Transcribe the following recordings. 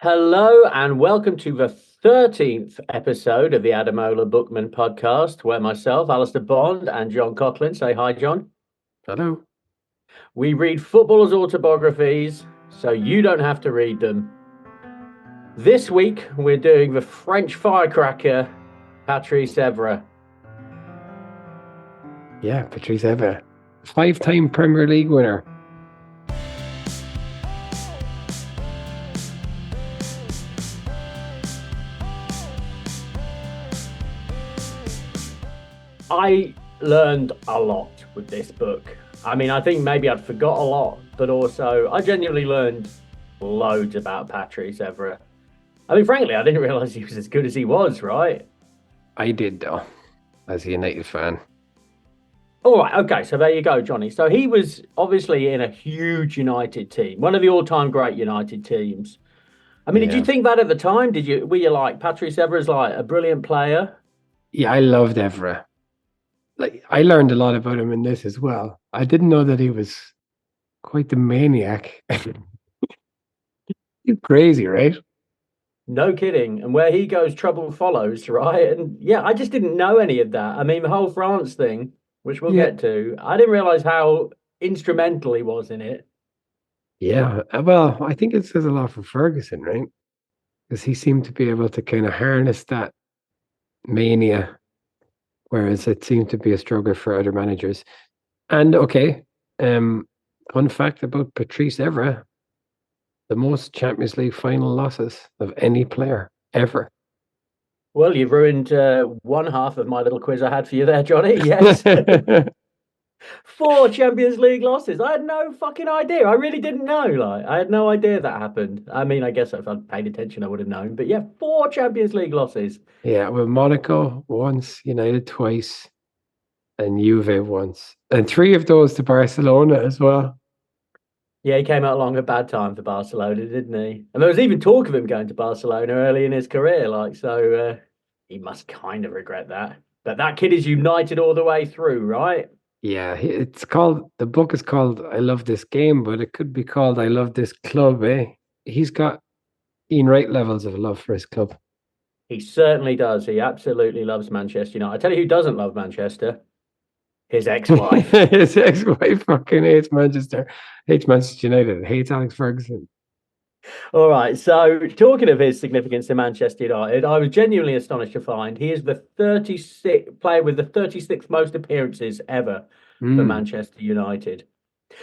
Hello and welcome to the 13th episode of the Adamola Bookman podcast, where myself, Alistair Bond, and John Coughlin say hi, John. Hello. We read footballers' autobiographies so you don't have to read them. This week, we're doing the French firecracker, Patrice Evra. Yeah, Patrice Evra, 5-time Premier League winner. I learned a lot with this book. I mean, I think maybe I'd forgot a lot, but also I genuinely learned loads about Patrice Evra. I mean, frankly, I didn't realize he was as good as he was, right? I did, though, as a United fan. All right, okay, so there you go, Johnny. So he was obviously in a huge United team, one of the all-time great United teams. I mean, did you think that at the time? Were you like Patrice Evra's like a brilliant player? Yeah, I loved Evra. Like, I learned a lot about him in this as well. I didn't know that he was quite the maniac. He's crazy, right? No kidding. And where he goes, trouble follows, right? And yeah, I just didn't know any of that. I mean, the whole France thing, which we'll get to, I didn't realize how instrumental he was in it. Yeah, well, I think it says a lot for Ferguson, right? Because he seemed to be able to kind of harness that mania, whereas it seemed to be a struggle for other managers. And okay, fun fact about Patrice Evra, the most Champions League final losses of any player ever. Well, you've ruined one half of my little quiz I had for you there, Johnny. Yes. 4 Champions League losses. I had no fucking idea. I really didn't know. Like, I had no idea that happened. I mean, I guess if I'd paid attention, I would have known. But yeah, 4 Champions League losses. Yeah, well, Monaco once, United twice, and Juve once. And 3 of those to Barcelona as well. Yeah, he came out along a bad time for Barcelona, didn't he? And there was even talk of him going to Barcelona early in his career. Like, so he must kind of regret that. But that kid is United all the way through, right? Yeah, the book is called I Love This Game, but it could be called I Love This Club, eh? He's got Ian Wright levels of love for his club. He certainly does. He absolutely loves Manchester United. I tell you who doesn't love Manchester. His ex-wife. His ex-wife fucking hates Manchester United, hates Alex Ferguson. All right. So, talking of his significance in Manchester United, I was genuinely astonished to find he is the 36th player with the 36th most appearances ever for Manchester United.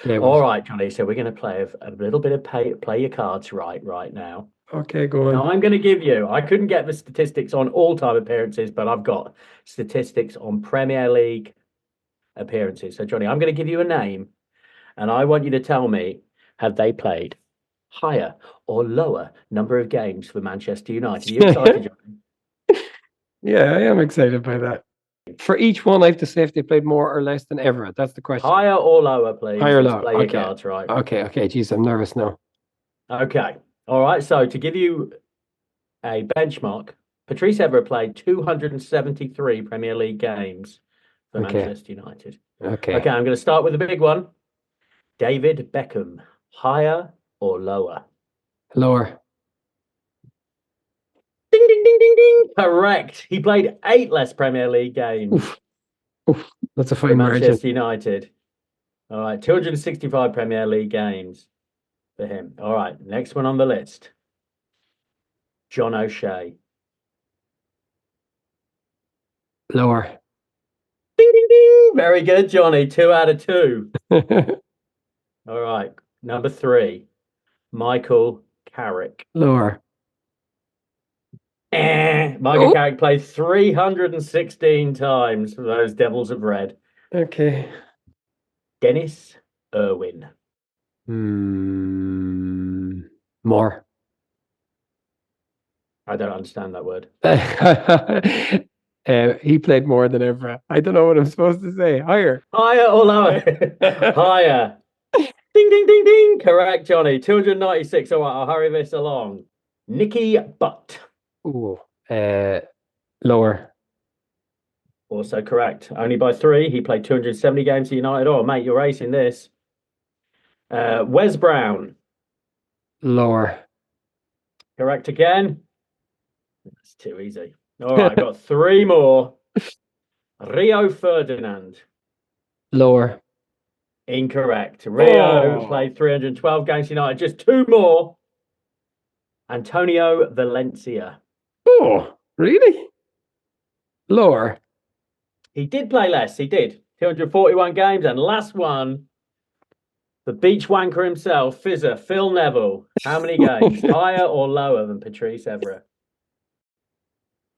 Yeah, all right, Johnny. So we're going to play a little bit of play your cards right now. Okay, go on. Now I'm going to give you. I couldn't get the statistics on all-time appearances, but I've got statistics on Premier League appearances. So, Johnny, I'm going to give you a name, and I want you to tell me, have they played higher or lower number of games for Manchester United? Are you excited, John? Yeah, I am excited by that. For each one, I have to say if they played more or less than Everett. That's the question. Higher or lower, please. Higher or lower. Play your cards, right? Okay. Geez, I'm nervous now. Okay. All right. So to give you a benchmark, Patrice Evra played 273 Premier League games for Manchester United. Okay, I'm going to start with the big one. David Beckham, higher or lower? Lower. Ding, ding, ding, ding, ding. Correct. He played 8 less Premier League games. Oof. That's a fine margin. Manchester margin. United. All right. 265 Premier League games for him. All right. Next one on the list. John O'Shea. Lower. Ding, ding, ding. Very good, Johnny. 2 out of 2. All right. Number 3. Michael Carrick. Lower. Michael Carrick played 316 times for those Devils of Red. Okay. Dennis Irwin. More. I don't understand that word. He played more than ever. I don't know what I'm supposed to say. Higher. Higher or lower? Higher. Ding, ding, ding, ding. Correct, Johnny. 296. All right, I'll hurry this along. Nicky Butt. Ooh. Lower. Also correct. Only by 3. He played 270 games for United. Oh, mate, you're racing this. Wes Brown. Lower. Correct again. That's too easy. All right, I've got 3 more. Rio Ferdinand. Lower. Incorrect. Rio Oh. played 312 games for United. Just 2 more. Antonio Valencia. Oh, really? Lower. He did play less. He did. 241 games. And last one, the beach wanker himself, Fizzer, Phil Neville. How many games? Higher or lower than Patrice Evra?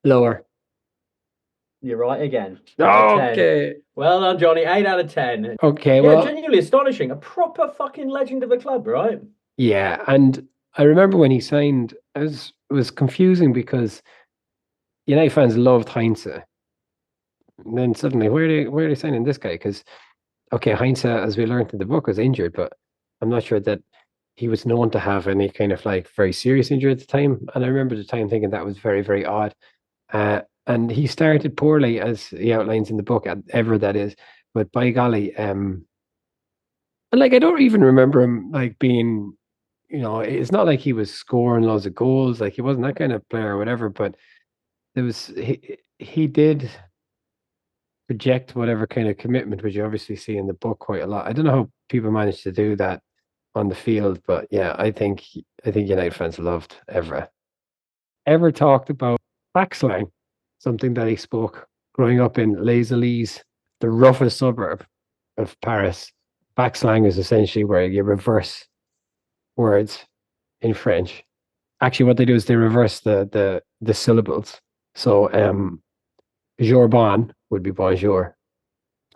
Lower. You're right again. 10. Okay. Well done, Johnny. 8 out of 10. Okay, Yeah, well, genuinely astonishing. A proper fucking legend of the club, right? yeah, and I remember when he signed, it was confusing because United fans loved Heinze. And then suddenly, where are they signing this guy? Because okay, Heinze, as we learned in the book, was injured, but I'm not sure that he was known to have any kind of like very serious injury at the time. And I remember the time thinking that was very, very odd. And he started poorly, as he outlines in the book, ever that is. But by golly, and like I don't even remember him like being, it's not like he was scoring loads of goals, like he wasn't that kind of player or whatever. But there was he did project whatever kind of commitment, which you obviously see in the book quite a lot. I don't know how people managed to do that on the field, but yeah, I think United fans loved Evra. Ever talked about backslang, something that he spoke growing up in Les Ulis, the roughest suburb of Paris. Backslang is essentially where you reverse words in French. Actually, what they do is they reverse the syllables. So Jourbon would be bonjour.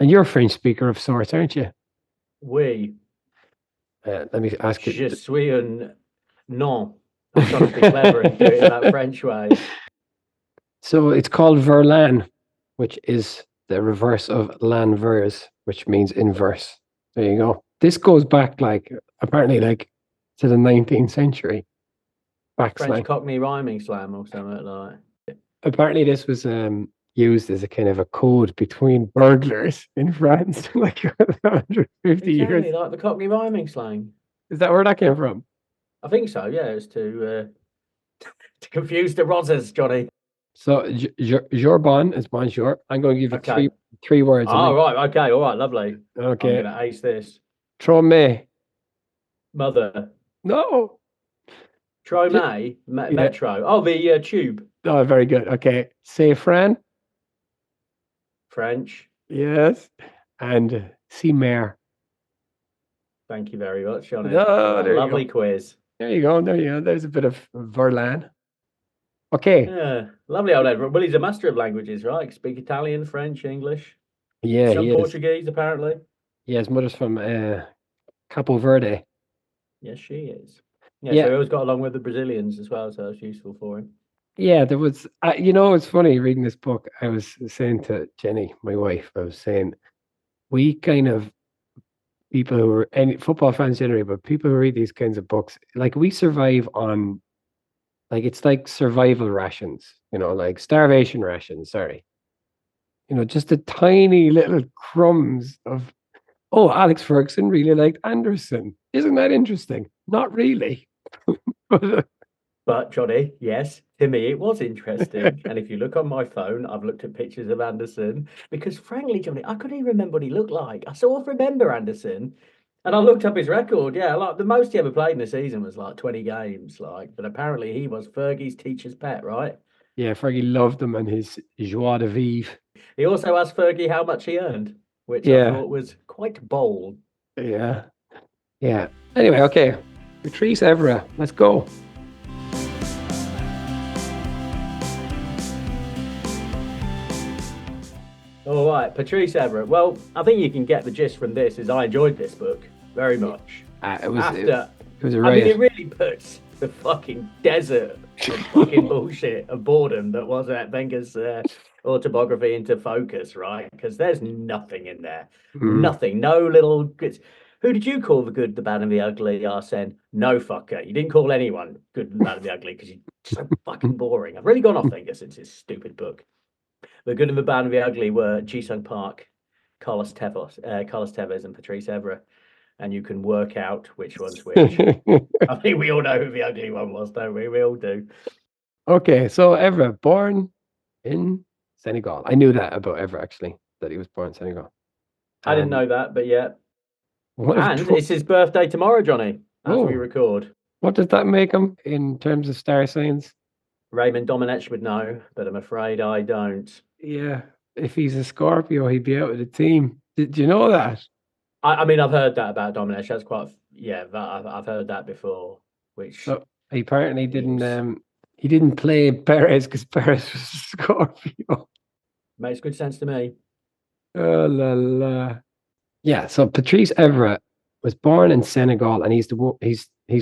And you're a French speaker of sorts, aren't you? Oui. Let me ask you. Je suis un non. I'm trying to be clever and do it in that French way. So it's called verlan, which is the reverse of l'anvers, which means inverse. There you go. This goes back apparently to the 19th century. French Cockney rhyming slam or something like that. Apparently this was used as a kind of a code between burglars in France, like 150 years. Like the Cockney rhyming slang. Is that where that came from? I think so. Yeah, it's to confuse the Rozzers, Johnny. So Jourbon is bonjour. I'm going to give you three words. Oh, right. Okay. All right. Lovely. Okay. I'm going to ace this. Trome. Mother. No. Trome. Metro. Oh, the tube. Oh, very good. Okay. Safran. French. Yes. And Cimer. Thank you very much, Johnny. Oh, lovely quiz. There you go. There's a bit of Verlan. Okay. Yeah, lovely old Edward. Well, he's a master of languages, right? Speak Italian, French, English. Yeah, some Portuguese, apparently. Yeah, his mother's from Capo Verde. Yes, she is. Yeah, so he always got along with the Brazilians as well, so it's useful for him. Yeah, there was, it's funny reading this book. I was saying to Jenny, my wife, we kind of, people who are any football fans generally, but people who read these kinds of books, like we survive on, like it's like survival rations, like starvation rations, sorry. Just the tiny little crumbs of, oh, Alex Ferguson really liked Anderson. Isn't that interesting? Not really. But Johnny, yes, to me it was interesting. And if you look on my phone, I've looked at pictures of Anderson because frankly, Johnny, I couldn't even remember what he looked like. I sort of remember Anderson and I looked up his record. Yeah, like the most he ever played in a season was like 20 games. But apparently he was Fergie's teacher's pet, right? Yeah, Fergie loved him and his joie de vivre. He also asked Fergie how much he earned, which I thought was quite bold. Yeah. Yeah. Anyway, okay. Patrice Evra, let's go. All right, Patrice Evra. Well, I think you can get the gist from this. Is I enjoyed this book very much. It was a riot. I mean, it really puts the fucking desert of fucking bullshit of boredom that was Wenger's autobiography into focus, right? Because there's nothing in there. Nothing. No little. Who did you call the good, the bad, and the ugly, Arsene? No fucker. You didn't call anyone good, the bad, and the ugly because you're so fucking boring. I've really gone off Wenger since his stupid book. The good and the bad and the ugly were Ji-Sung Park, Carlos Tevez, and Patrice Evra. and you can work out which one's which. I think we all know who the ugly one was, don't we? We all do. Okay, so Evra, born in Senegal. I knew that about Evra, actually, that he was born in Senegal. I didn't know that, but yeah. And it's his birthday tomorrow, Johnny, as we record. What does that make him in terms of star signs? Raymond Domenech would know, but I'm afraid I don't. Yeah, if he's a Scorpio, he'd be out of the team. Did you know that? I mean, I've heard that about Domenech. That's quite, yeah, I've heard that before. Which so he apparently didn't. He didn't play Perez because Perez was a Scorpio. Makes good sense to me. Oh la la. Yeah, so Patrice Evra was born in Senegal, and he's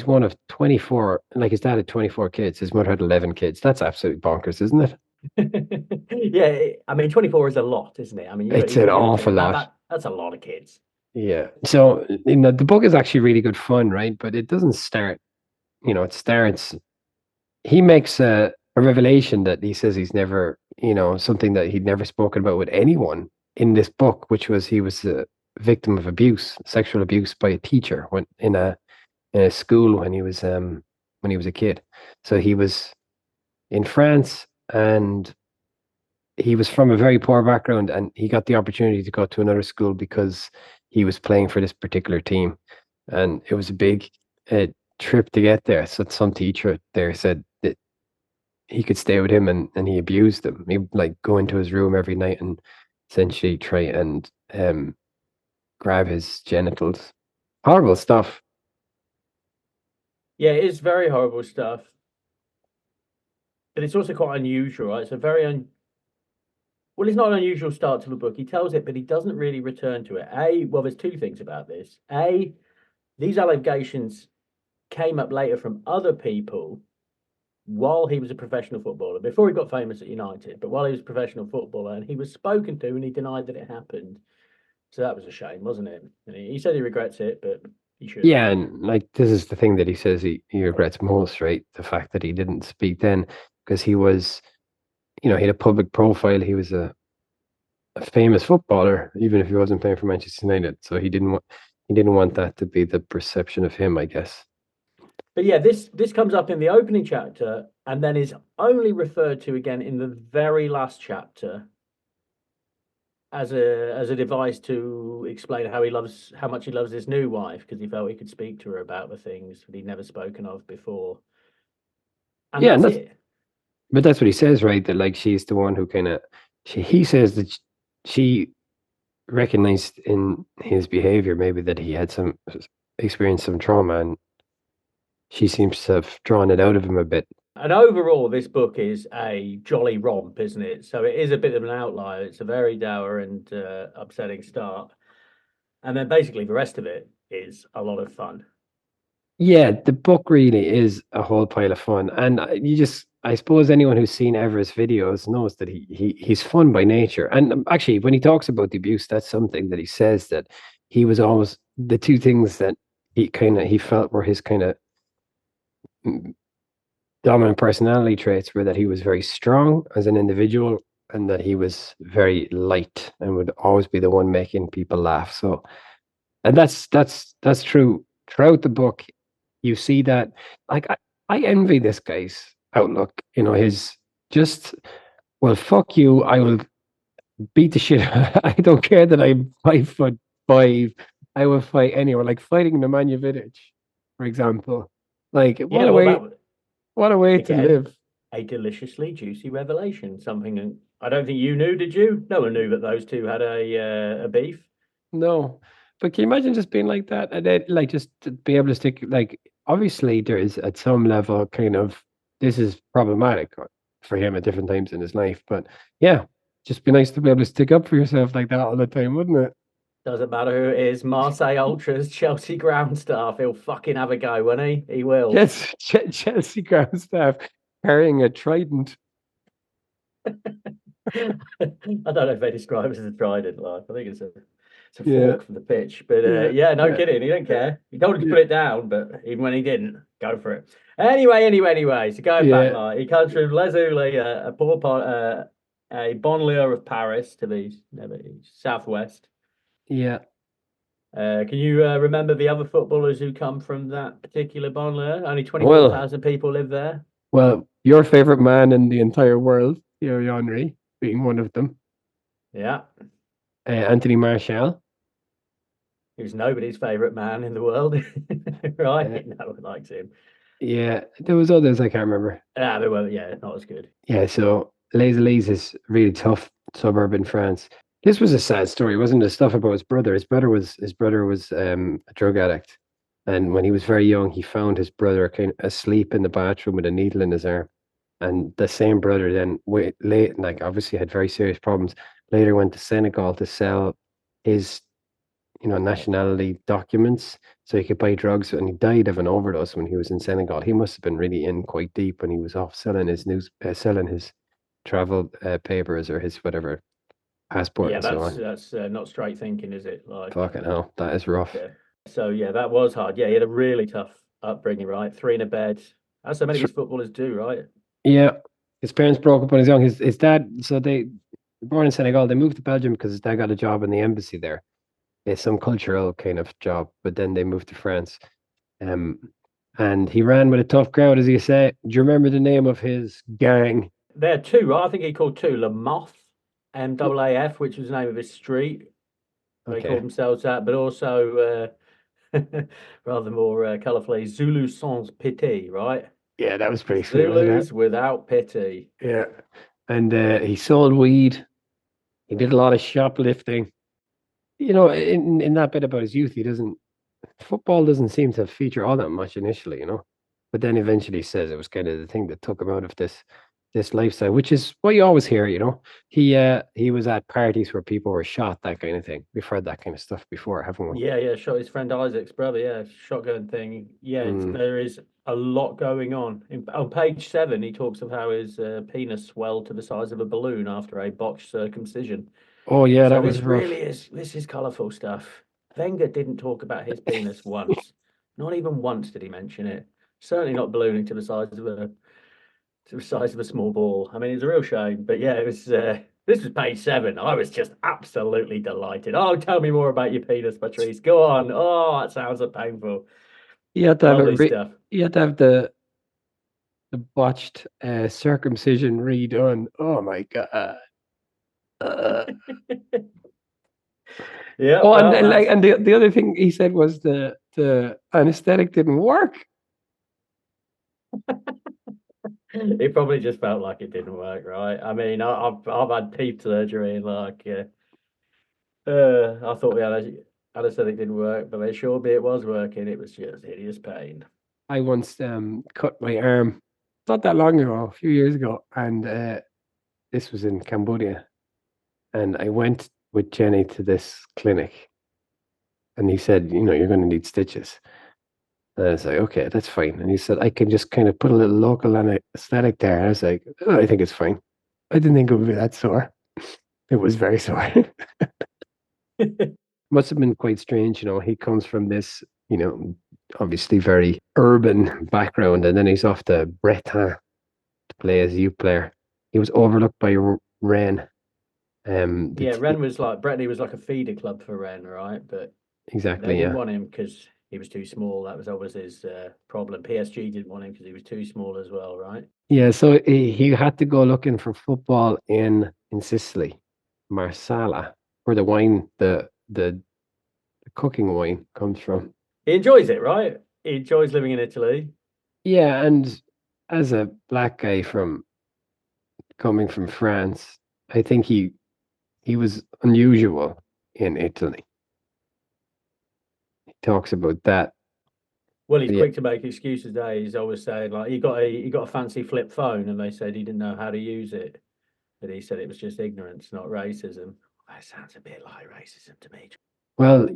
one of 24. Like his dad had 24 kids, his mother had 11 kids. That's absolutely bonkers, isn't it? Yeah, I mean, 24 is a lot, isn't it? I mean, it's an awful lot. That's a lot of kids. Yeah. So the book is actually really good fun, right? But it doesn't start. It starts. He makes a revelation that he says he's never, something that he'd never spoken about with anyone in this book, which was he was a victim of sexual abuse by a teacher when in a school when he was a kid. So he was in France, and he was from a very poor background, and he got the opportunity to go to another school because he was playing for this particular team, and it was a big trip to get there. So some teacher there said that he could stay with him, and he abused him. He would like go into his room every night and essentially try and grab his genitals. Horrible stuff. Yeah, it is very horrible stuff. But it's also quite unusual, right? It's a very well, it's not an unusual start to the book. He tells it, but he doesn't really return to it. Well, there's two things about this. These allegations came up later from other people while he was a professional footballer, before he got famous at United, but while he was a professional footballer, and he was spoken to and he denied that it happened. So that was a shame, wasn't it? And he said he regrets it, but he should. Yeah, and like this is the thing that he says he regrets most, right? The fact that he didn't speak then, because he was, he had a public profile. He was a famous footballer, even if he wasn't playing for Manchester United. So he didn't want that to be the perception of him, I guess. But yeah, this comes up in the opening chapter and then is only referred to again in the very last chapter as a device to explain how much he loves his new wife, because he felt he could speak to her about the things that he'd never spoken of before. And yeah, that's it. But that's what he says, right? That like she's the one who he says that she recognized in his behavior maybe that he had experienced some trauma, and she seems to have drawn it out of him a bit. And overall, this book is a jolly romp, isn't it? So it is a bit of an outlier. It's a very dour and upsetting start. And then basically the rest of it is a lot of fun. Yeah, the book really is a whole pile of fun. And I suppose anyone who's seen Evra's videos knows that he's fun by nature. And actually, when he talks about the abuse, that's something that he says, that he was always the two things that he felt were his kind of dominant personality traits were that he was very strong as an individual, and that he was very light and would always be the one making people laugh. So, and that's true throughout the book. You see that, like, I envy this guy's outlook. His just, well, fuck you. I will beat the shit. I don't care that I'm 5'5". I will fight anyone. Like fighting Nemanja Vidic, for example. Like, what a way to live. A deliciously juicy revelation. Something I don't think you knew, did you? No one knew that those two had a beef. No. But can you imagine just being like that? And then like just to be able to stick, like, obviously there is at some level kind of, this is problematic for him at different times in his life. But yeah, just be nice to be able to stick up for yourself like that all the time, wouldn't it? Doesn't matter who it is. Marseille Ultras, Chelsea ground staff. He'll fucking have a go, won't he? He will. Yes, Chelsea ground staff carrying a trident. I don't know if they describe it as a trident. Like, I think it's a fork from the pitch. But no kidding. He don't care. He told him to put it down, but even when he didn't, go for it. Anyway. So going back, like, he comes from Les Ulis, a poor part, a banlieue of Paris to the southwest. Yeah. Can you remember the other footballers who come from that particular banlieue? Only Well, 24,000 people live there. well, your favorite man in the entire world, Thierry Henry, being one of them. Yeah, Anthony Martial. who's nobody's favorite man in the world, right? Uh, No one likes him. yeah, there was others I can't remember. Ah, they were, yeah, not as good. Yeah, so Les Elise is a really tough suburb in France. This was a sad story, wasn't it? Stuff about his brother. His brother was a drug addict, and when he was very young, he found his brother kind of asleep in the bathroom with a needle in his arm. And the same brother then late, like obviously had very serious problems. Later went to Senegal to sell his, nationality documents so he could buy drugs. And he died of an overdose when he was in Senegal. He must have been really in quite deep when he was off selling his travel papers or his whatever passport Yeah, and so that's on. not straight thinking, is it? Like, Fucking hell, that is rough. yeah. So yeah, that was hard. Yeah, he had a really tough upbringing, right? Three in a bed, as so many of these footballers do, right? Yeah, his parents broke up when he was young. His dad, so they born in Senegal. They moved to Belgium because his dad got a job in the embassy there. It's some cultural kind of job, but then they moved to France. Um, and he ran with a tough crowd, as you say. Do you remember the name of his gang? There are two, right? I think he called two Lamoth, MAAF, which was the name of his street. They called Okay. themselves that, but also rather more colourfully, Zulu sans pity, right? Yeah, that was pretty sweet, wasn't it? Zulus without pity. Yeah. And he sold weed. He did a lot of shoplifting. In that bit about his youth, football doesn't seem to feature all that much initially. But then eventually says it was kind of the thing that took him out of this lifestyle, which is what you always hear. He was at parties where people were shot, that kind of thing. We've heard that kind of stuff before, haven't we? Yeah, shot his friend Isaac's brother. Yeah, shotgun thing. Yeah, there is a lot going on. On page 7, he talks of how his penis swelled to the size of a balloon after a botched circumcision. Oh yeah, So that was rough. this is colourful stuff. Wenger didn't talk about his penis once. Not even once did he mention it. Certainly not ballooning to the size of a small ball. I mean, it's a real shame. But yeah, it was this was page 7. I was just absolutely delighted. Oh, tell me more about your penis, Patrice. Go on. Oh, that sounds so painful. You have to have Lovely stuff. you have to have the botched circumcision redone. Oh my god. Uh, Yeah, oh, well, and the other thing he said was the anesthetic didn't work. he probably just felt like it didn't work, right? I mean, I've had teeth surgery, and like, I thought anesthetic didn't work, but they assured me it was working. It was just hideous pain. I once cut my arm not that long ago, a few years ago, and this was in Cambodia, and I went with Jenny to this clinic, and he said, you're going to need stitches. And I was like, okay, that's fine. And he said, I can just kind of put a little local anesthetic there. And I was like, oh, I think it's fine. I didn't think it would be that sore. It was very sore. Must have been quite strange. He comes from this, obviously very urban background, and then he's off to Breton to play as a youth player. He was overlooked by Rennes. Yeah, Rennes was like Brittany was like a feeder club for Rennes, right? But Exactly, they didn't yeah. want him because he was too small. That was always his problem. PSG didn't want him because he was too small as well, right? Yeah, so he had to go looking for football in Sicily, Marsala, where the cooking wine comes from. He enjoys it, right? He enjoys living in Italy. Yeah, and as a black guy coming from France, I think he was unusual in Italy. He talks about that. Well, he's Yeah, quick to make excuses. He's always saying like he got a fancy flip phone, and they said he didn't know how to use it. But he said it was just ignorance, not racism. That sounds a bit like racism to me. well,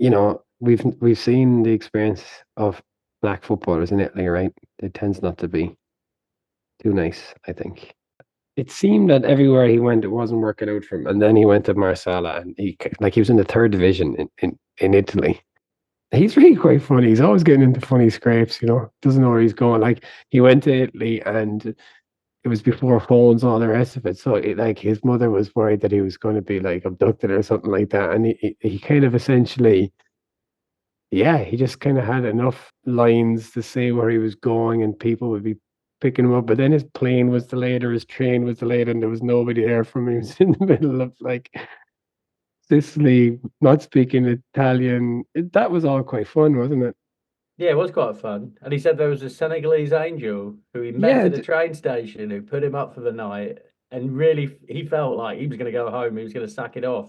we've seen the experience of black footballers in Italy, right? It tends not to be too nice, I think. It seemed that everywhere he went, it wasn't working out for him. And then he went to Marsala, and he was in the third division in Italy. He's really quite funny. He's always getting into funny scrapes, doesn't know where he's going. Like he went to Italy, and it was before phones and all the rest of it. So his mother was worried that he was going to be like abducted or something like that. And he kind of essentially Yeah, he just kind of had enough lines to say where he was going, and people would be picking him up. But then his plane was delayed or his train was delayed, and there was nobody there from him. He was in the middle of like Sicily, not speaking Italian. That was all quite fun, wasn't it? Yeah, it was quite fun. And he said there was a Senegalese angel who he met Yeah, at a train station who put him up for the night. And really, he felt like he was going to go home. He was going to sack it off.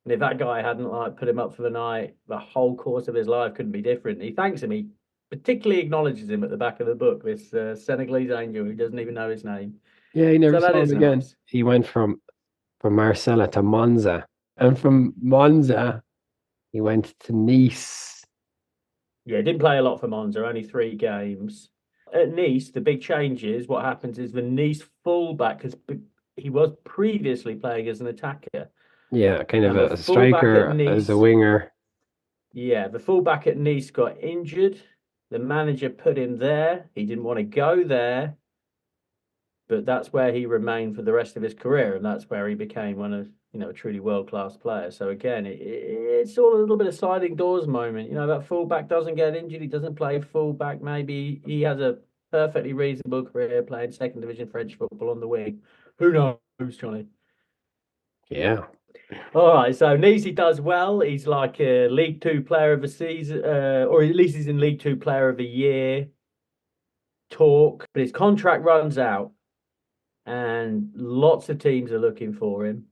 And if that guy hadn't like put him up for the night, the whole course of his life couldn't be different. He thanks him. He particularly acknowledges him at the back of the book. This Senegalese angel who doesn't even know his name. yeah, he never So that saw him is again. nice. He went from Marseille to Monza, and from Monza he went to Nice. Yeah, didn't play a lot for Monza, only 3 games. At Nice, the big change is what happens is the Nice fullback, because he was previously playing as an attacker, Yeah, kind of and the a fullback at striker as a Nice, winger. yeah, the fullback at Nice got injured. The manager put him there. He didn't want to go there, but that's where he remained for the rest of his career, and that's where he became one of a truly world class player. So again, it's all a little bit of sliding doors moment. That fullback doesn't get injured, he doesn't play fullback. Maybe he has a perfectly reasonable career playing second division French football on the wing. Who knows, Johnny? Yeah. All right, so Neasy does well. He's like a League Two player of the season, or at least he's in League Two player of the year talk. But his contract runs out, and lots of teams are looking for him.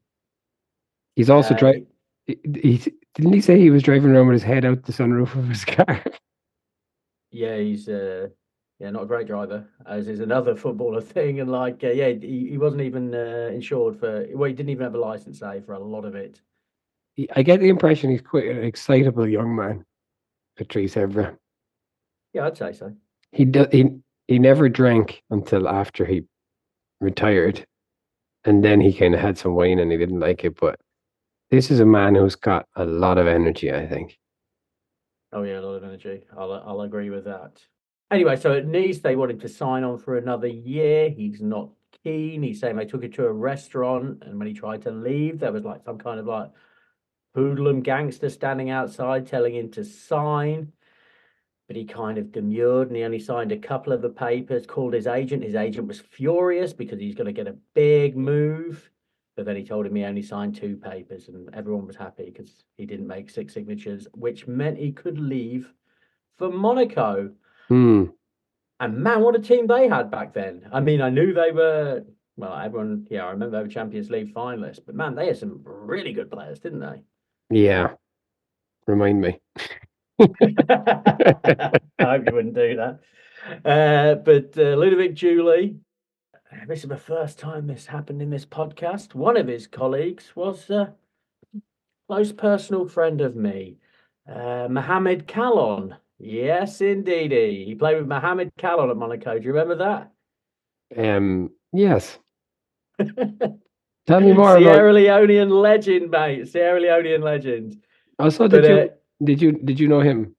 He's also Uh, he didn't he say he was driving around with his head out the sunroof of his car? yeah, he's not a great driver, as is another footballer thing. And like, yeah, he wasn't even insured for. Well, he didn't even have a license, say, for a lot of it. I get the impression he's quite an excitable young man, Patrice Evra. Yeah, I'd say so. He never drank until after he retired, and then he kind of had some wine and he didn't like it. But this is a man who's got a lot of energy, I think. Oh yeah, a lot of energy. I'll agree with that. Anyway, so at Nice they want him to sign on for another year. He's not keen. He's saying they took him to a restaurant, and when he tried to leave, there was like some kind of like hoodlum gangster standing outside telling him to sign. But he kind of demurred and he only signed a couple of the papers, called his agent. His agent was furious because he's going to get a big move. But then he told him he only signed 2 papers and everyone was happy because he didn't make 6 signatures, which meant he could leave for Monaco. Hmm. And man, what a team they had back then. I mean, I knew they were, well, everyone, yeah, I remember they were Champions League finalists, but man, they had some really good players, didn't they? Yeah. Remind me. I hope you wouldn't do that. But Ludovic Julie, this is the first time this happened in this podcast. One of his colleagues was a close personal friend of me, Mohamed Kallon. Yes, indeedy. He played with Mohamed Kallon at Monaco. Do you remember that? Yes. Tell me more about. Sierra Leonean legend, mate. Sierra Leonean legend. Also, But did you know him?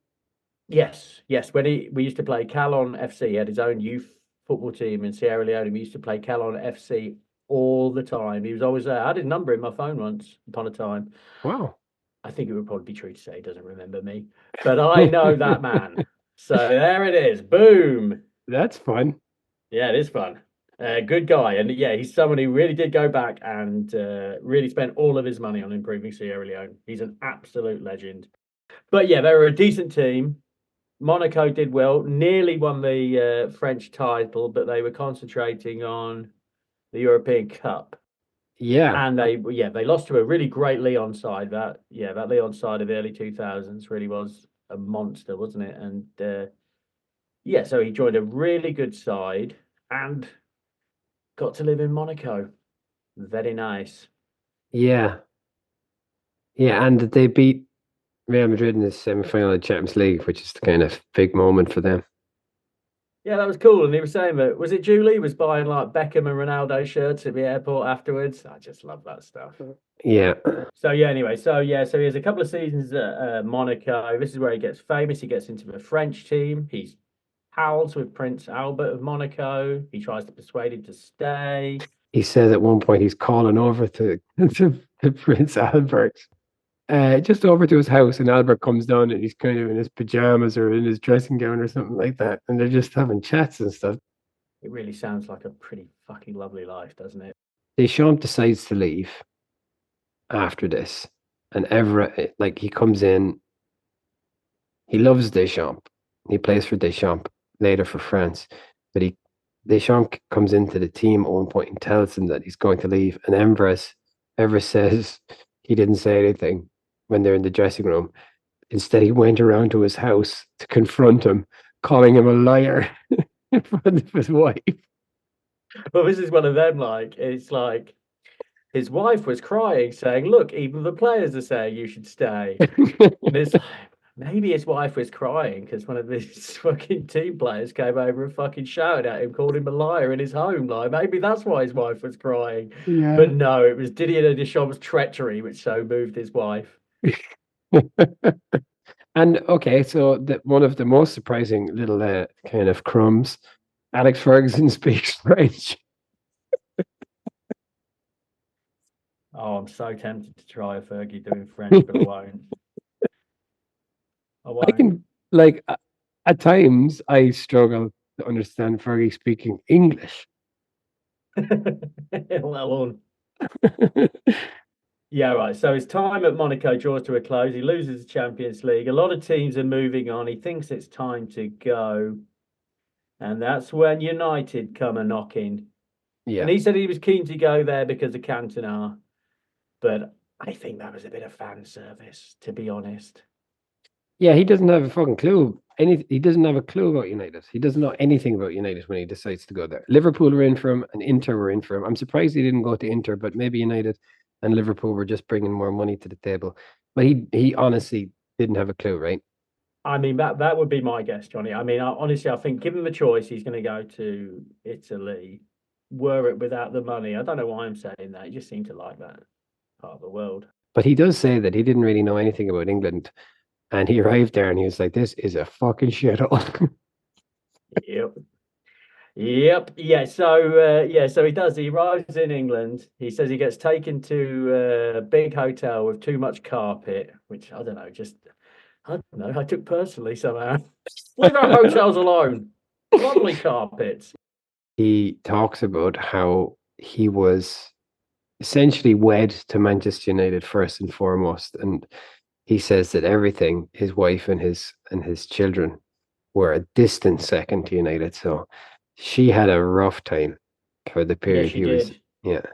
yes. When we used to play Kallon FC, he had his own youth football team in Sierra Leone. We used to play Kallon FC all the time. He was always there. I had his number in my phone once upon a time. Wow. I think it would probably be true to say he doesn't remember me, but I know that man. So there it is. Boom. That's fun. Yeah, it is fun. Good guy. And yeah, he's someone who really did go back and really spent all of his money on improving Sierra Leone. He's an absolute legend. But yeah, they were a decent team. Monaco did well, nearly won the French title, but they were concentrating on the European Cup. Yeah. And they lost to a really great Lyon side. That Lyon side of the early 2000s really was a monster, wasn't it? And so he joined a really good side and got to live in Monaco. Very nice. Yeah. Yeah. And they beat Real Madrid in the semi-final of the Champions League, which is the kind of big moment for them. Yeah, that was cool. And he was saying that, was it Julie was buying like Beckham and Ronaldo shirts at the airport afterwards? I just love that stuff. Yeah. So yeah, anyway, so he has a couple of seasons at Monaco. This is where he gets famous. He gets into the French team. He's pals with Prince Albert of Monaco. He tries to persuade him to stay. He says at one point he's calling over to Prince Albert. just over to his house, and Albert comes down and he's kind of in his pajamas or in his dressing gown or something like that, and they're just having chats and stuff. It really sounds like a pretty fucking lovely life, doesn't it? Deschamps decides to leave after this, and Evra, like he comes in, he loves Deschamps. He plays for Deschamps later for France, but Deschamps comes into the team at one point and tells him that he's going to leave, and Evra says he didn't say anything when they're in the dressing room. Instead, he went around to his house to confront him, calling him a liar in front of his wife. Well, this is one of them. Like, it's like his wife was crying, saying, "Look, even the players are saying you should stay." And it's like, maybe his wife was crying because one of these fucking team players came over and fucking shouted at him, called him a liar in his home. Like, maybe that's why his wife was crying. Yeah. But no, it was Didier Deschamps' treachery which so moved his wife. And okay, so one of the most surprising little kind of crumbs, Alex Ferguson speaks French. Oh, I'm so tempted to try a Fergie doing French, but I won't. I I won't. can, like, at times I struggle to understand Fergie speaking English. Let alone. Yeah, right. So his time at Monaco draws to a close. He loses the Champions League. A lot of teams are moving on. He thinks it's time to go. And that's when United come a knocking. Yeah. And he said he was keen to go there because of Cantona. But I think that was a bit of fan service, to be honest. Yeah, he doesn't have a fucking clue. He doesn't have a clue about United. He doesn't know anything about United when he decides to go there. Liverpool were in for him and Inter were in for him. I'm surprised he didn't go to Inter, but maybe United and Liverpool were just bringing more money to the table. But he honestly didn't have a clue, right? I mean, that would be my guess, Johnny. I mean, honestly, I think given the choice, he's going to go to Italy. Were it without the money, I don't know why I'm saying that. He just seemed to like that part of the world. But he does say that he didn't really know anything about England. And he arrived there and he was like, this is a fucking shithole. Yep. Yep. Yeah. So he does. He arrives in England. He says he gets taken to a big hotel with too much carpet, which I don't know. I don't know. I took personally somehow. Leave our hotels alone. Lovely carpets. He talks about how he was essentially wed to Manchester United first and foremost, and he says that everything, his wife and his children, were a distant second to United. So she had a rough time for the period he was. Yeah.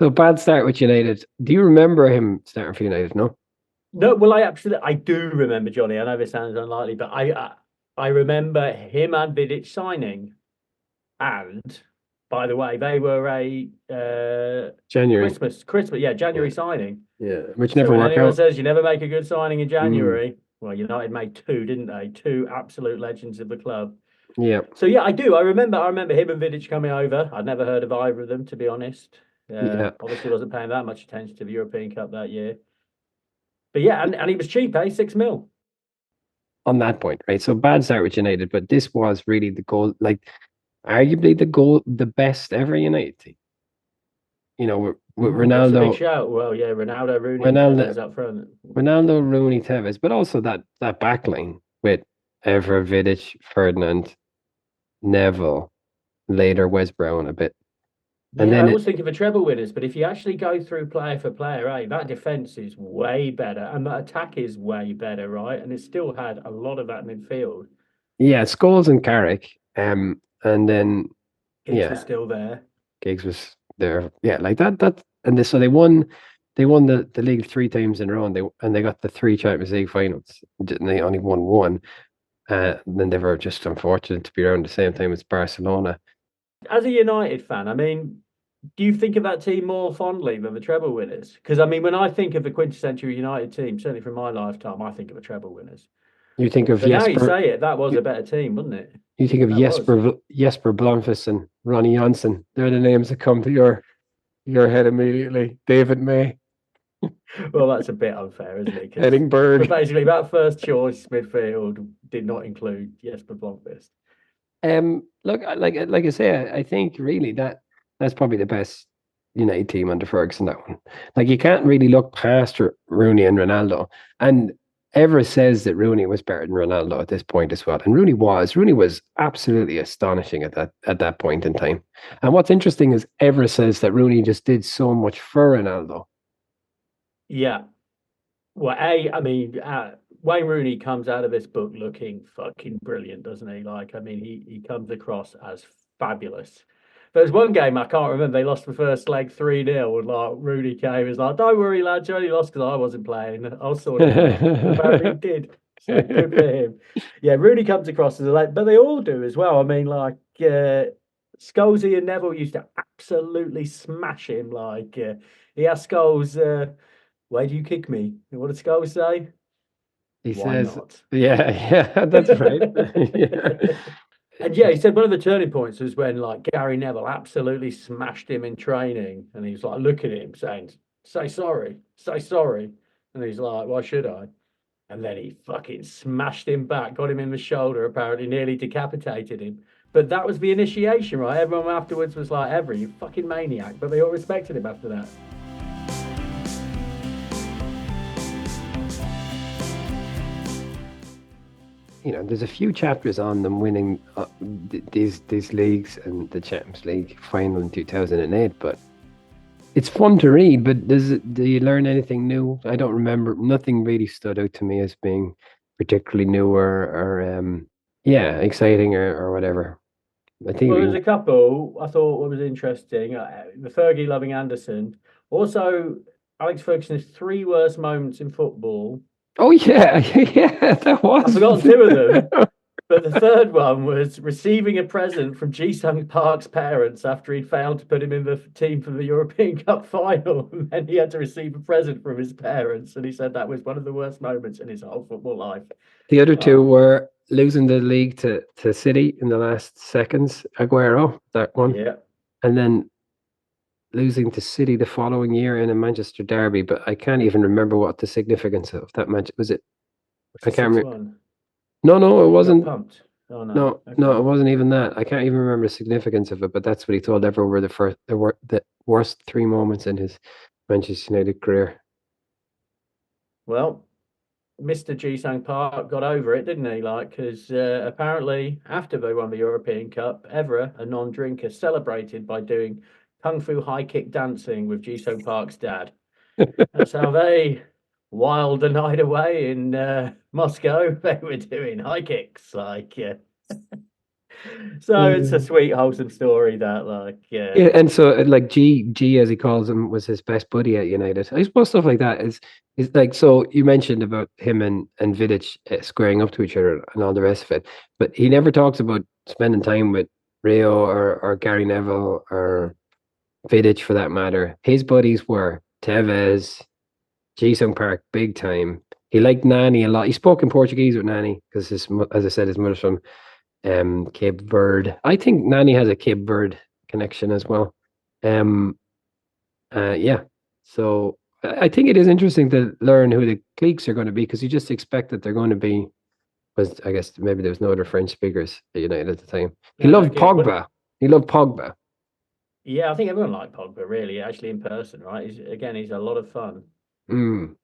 So bad start with United. Do you remember him starting for United? No. No, well, I do remember Johnny. I know this sounds unlikely, but I remember him and Vidic signing, and by the way, they were a January. January signing. Yeah, which never worked out. Anyone says you never make a good signing in January, well, United made two, didn't they? Two absolute legends of the club. Yeah. So yeah, I do. I remember him and Vidic coming over. I'd never heard of either of them, to be honest. Obviously wasn't paying that much attention to the European Cup that year. But yeah, and he was cheap, 6 mil. On that point, right? So bad start with United, but this was really the goal, like arguably the best ever United team. You know, with Ronaldo. That's a big shout. Well, yeah, Ronaldo, Rooney, Tevez up front. Ronaldo, Rooney, Tevez, but also that back line with Evra, Vidic, Ferdinand, Neville, later Wes Brown a bit. And then I was thinking for treble winners, but if you actually go through player for player, right, that defense is way better and that attack is way better, right? And it still had a lot of that midfield. Yeah, Scholes and Carrick, and then Giggs was still there. Giggs was there, yeah, like that, and so they won the league 3 times in a row, and they got the 3 Champions League finals, and they only won 1. And then they were just unfortunate to be around the same time as Barcelona. As a United fan, I mean, do you think of that team more fondly than the treble winners? Because I mean, when I think of the quintessential United team, certainly from my lifetime, I think of the treble winners. You think of but Jesper? Now you say it, that was a better team, wasn't it? You think of Jesper Blomqvist and Ronnie Johnson. They're the names that come to your head immediately. David May. Well, that's a bit unfair, isn't it? Edinburgh. But basically, that first choice midfield did not include Jesper Blomqvist. Look, like I say, I think really that's probably the best United team under Ferguson, that one. Like, you can't really look past Rooney and Ronaldo. And Evra says that Rooney was better than Ronaldo at this point as well. And Rooney was absolutely astonishing at that point in time. And what's interesting is Evra says that Rooney just did so much for Ronaldo. Yeah. Well, Wayne Rooney comes out of this book looking fucking brilliant, doesn't he? Like, I mean, he comes across as fabulous. There's one game I can't remember. They lost the first leg 3-0, and like Rooney came and was like, "Don't worry, lads, you only lost because I wasn't playing. I'll sort it out." Apparently he did. So good for him. Yeah, Rooney comes across as but they all do as well. I mean, like Scholesy and Neville used to absolutely smash him. Like he asked Scholes, "Why do you kick me?" And what did Scholes say? He Why says, not? yeah, that's right. Yeah. And yeah, he said one of the turning points was when like Gary Neville absolutely smashed him in training, and he was like, look at him saying, say sorry. And he's like, why should I? And then he fucking smashed him back, got him in the shoulder, apparently nearly decapitated him. But that was the initiation, right? Everyone afterwards was like, Evra, you fucking maniac. But they all respected him after that. You know, there's a few chapters on them winning these leagues and the Champions League final in 2008, but it's fun to read. But do you learn anything new? I don't remember. Nothing really stood out to me as being particularly new or exciting or whatever. I think Well, there's a couple I thought what was interesting. The Fergie loving Anderson. Also, Alex Ferguson's 3 worst moments in football. Oh yeah, yeah, that was. I've forgotten 2 of them, but the third one was receiving a present from Ji-Sung Park's parents after he'd failed to put him in the team for the European Cup final, and then he had to receive a present from his parents, and he said that was one of the worst moments in his whole football life. The other 2 were losing the league to City in the last seconds, Aguero, that one, yeah, and then losing to City the following year in a Manchester derby, but I can't even remember what the significance of that match was. It? I can't remember. No, it wasn't. Pumped. Oh no, okay. No, it wasn't even that. I can't even remember the significance of it, but that's what he told everyone were the worst 3 moments in his Manchester United career. Well, Mr. Ji-Sung Park got over it, didn't he? Like, because apparently after they won the European Cup, Evra, a non-drinker, celebrated by doing kung fu high kick dancing with Ji-Sung Park's dad. That's how they wiled the night away in Moscow. They were doing high kicks, like So it's a sweet, wholesome story that, like, yeah, and so like G as he calls him was his best buddy at United. I suppose stuff like that is like, so you mentioned about him and Vidic squaring up to each other and all the rest of it, but he never talks about spending time with Rio or Gary Neville or Vidic for that matter. His buddies were Tevez, Ji-Sung Park, big time. He liked Nani a lot. He spoke in Portuguese with Nani because, as I said, his mother's from Cape Verde. I think Nani has a Cape Verde connection as well. Yeah. So I think it is interesting to learn who the cliques are going to be, because you just expect that they're going to be. Was I guess maybe there was no other French speakers at United at the time. He loved Pogba. He loved Pogba. Yeah, I think everyone liked Pogba, really, actually, in person, right? He's a lot of fun. The